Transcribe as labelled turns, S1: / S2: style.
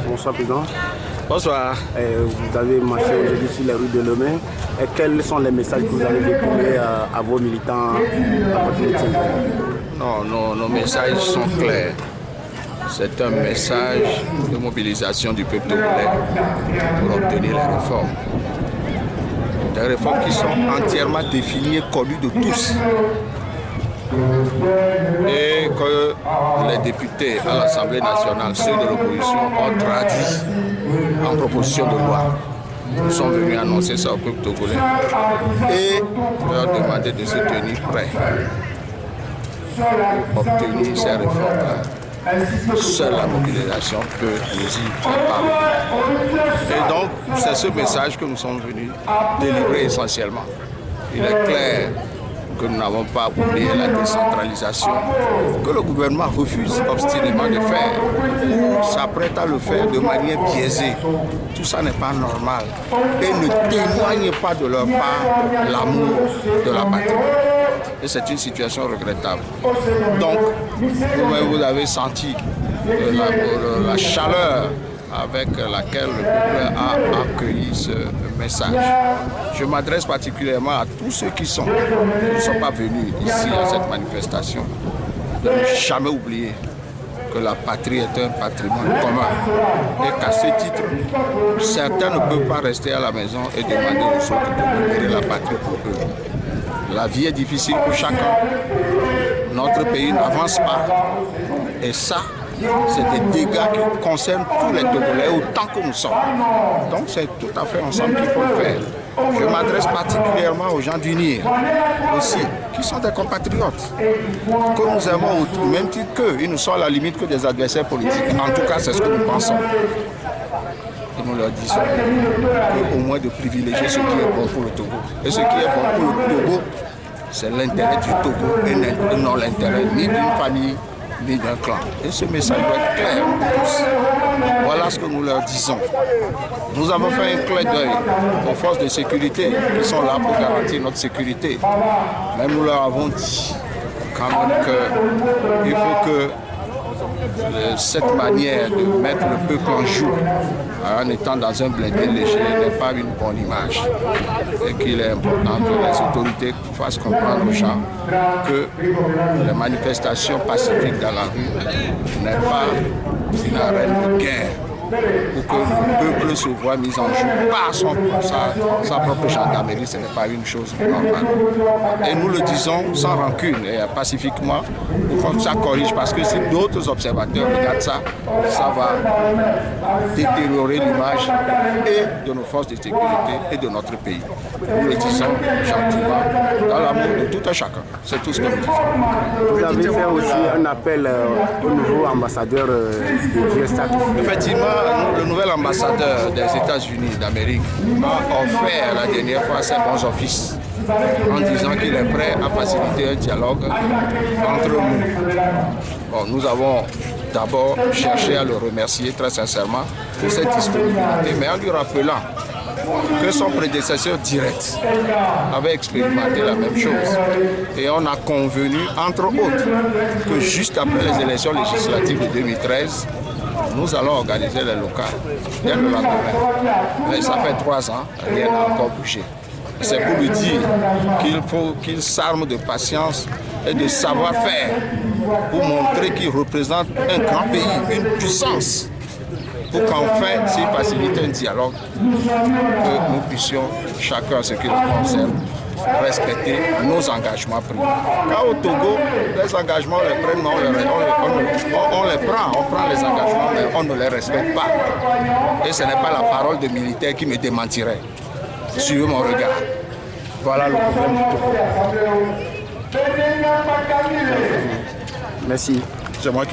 S1: Bonsoir, Président.
S2: Bonsoir.
S1: Vous avez marché aujourd'hui sur les rues de Lomé. Quels sont les messages que vous avez véhiculés à vos militants à votre meeting?
S2: Non, nos messages sont clairs. C'est un message de mobilisation du peuple togolais pour obtenir les réformes. Des réformes qui sont entièrement définies et connues de tous. Et que les députés à l'Assemblée nationale, ceux de l'opposition, ont traduit en proposition de loi. Nous sommes venus annoncer ça au peuple togolais et leur demander de se tenir prêts pour obtenir ces réformes-là. Seule la mobilisation peut nous y préparer. Et donc, c'est ce message que nous sommes venus délivrer essentiellement. Il est clair que nous n'avons pas oublié la décentralisation, que le gouvernement refuse obstinément de faire, ou s'apprête à le faire de manière biaisée. Tout ça n'est pas normal et ne témoigne pas de leur part l'amour de la patrie. Et c'est une situation regrettable. Donc, vous avez senti la chaleur avec laquelle le peuple a accueilli ce message. Je m'adresse particulièrement à tous ceux qui ne sont pas venus ici à cette manifestation, de ne jamais oublier que la patrie est un patrimoine commun et qu'à ce titre, certains ne peuvent pas rester à la maison et demander aux autres de libérer la patrie pour eux. La vie est difficile pour chacun. Notre pays n'avance pas. Et ça, c'est des dégâts qui concernent tous les Togolais autant que nous sommes. Donc c'est tout à fait ensemble qu'il faut le faire. Je m'adresse particulièrement aux gens du NIR aussi, qui sont des compatriotes, que nous aimons au même titre qu'eux. Ils nous sont à la limite que des adversaires politiques. En tout cas, c'est ce que nous pensons. Et nous leur disons qu'au moins de privilégier ce qui est bon pour le Togo. Et ce qui est bon pour le Togo, c'est l'intérêt du Togo et non l'intérêt ni d'une famille ni d'un clan. Et ce message doit être clair pour tous. Voilà ce que nous leur disons. Nous avons fait un clin d'œil aux forces de sécurité qui sont là pour garantir notre sécurité. Mais nous leur avons dit quand même qu'il faut que cette manière de mettre le peuple en joue en étant dans un blindé léger n'est pas une bonne image. Et qu'il est important que les autorités fassent comprendre aux gens que les manifestations pacifiques dans la rue n'est pas une arène de guerre, pour que le peuple se voit mis en joue par sa propre gendarmerie, ce n'est pas une chose normale. Et nous le disons sans rancune et pacifiquement, pour que ça corrige, parce que si d'autres observateurs regardent ça, ça va détériorer l'image et de nos forces de sécurité et de notre pays. Nous le disons gentiment, dans l'amour de tout un chacun. C'est tout ce que nous disons.
S1: Vous avez fait aussi un appel au nouveau ambassadeur de Dieu.
S2: Effectivement, le nouvel ambassadeur des États-Unis d'Amérique m'a offert la dernière fois ses bons offices en disant qu'il est prêt à faciliter un dialogue entre nous. Bon, nous avons d'abord cherché à le remercier très sincèrement pour cette disponibilité, mais en lui rappelant que son prédécesseur direct avait expérimenté la même chose. Et on a convenu, entre autres, que juste après les élections législatives de 2013, nous allons organiser les locales dès le lendemain. Mais ça fait 3 ans, rien n'a encore bougé. C'est pour lui dire qu'il faut qu'il s'arme de patience et de savoir-faire pour montrer qu'il représente un grand pays, une puissance, pour qu'enfin, s'il facilite un dialogue, que nous puissions, chacun à ce qui le concerne, respecter nos engagements pris. Car au Togo, les engagements, on les prend, on les prend, on prend les engagements, mais on ne les respecte pas. Et ce n'est pas la parole de militaire qui me démentirait. Suivez mon regard. Voilà le problème du Togo.
S1: Merci.
S2: C'est moi qui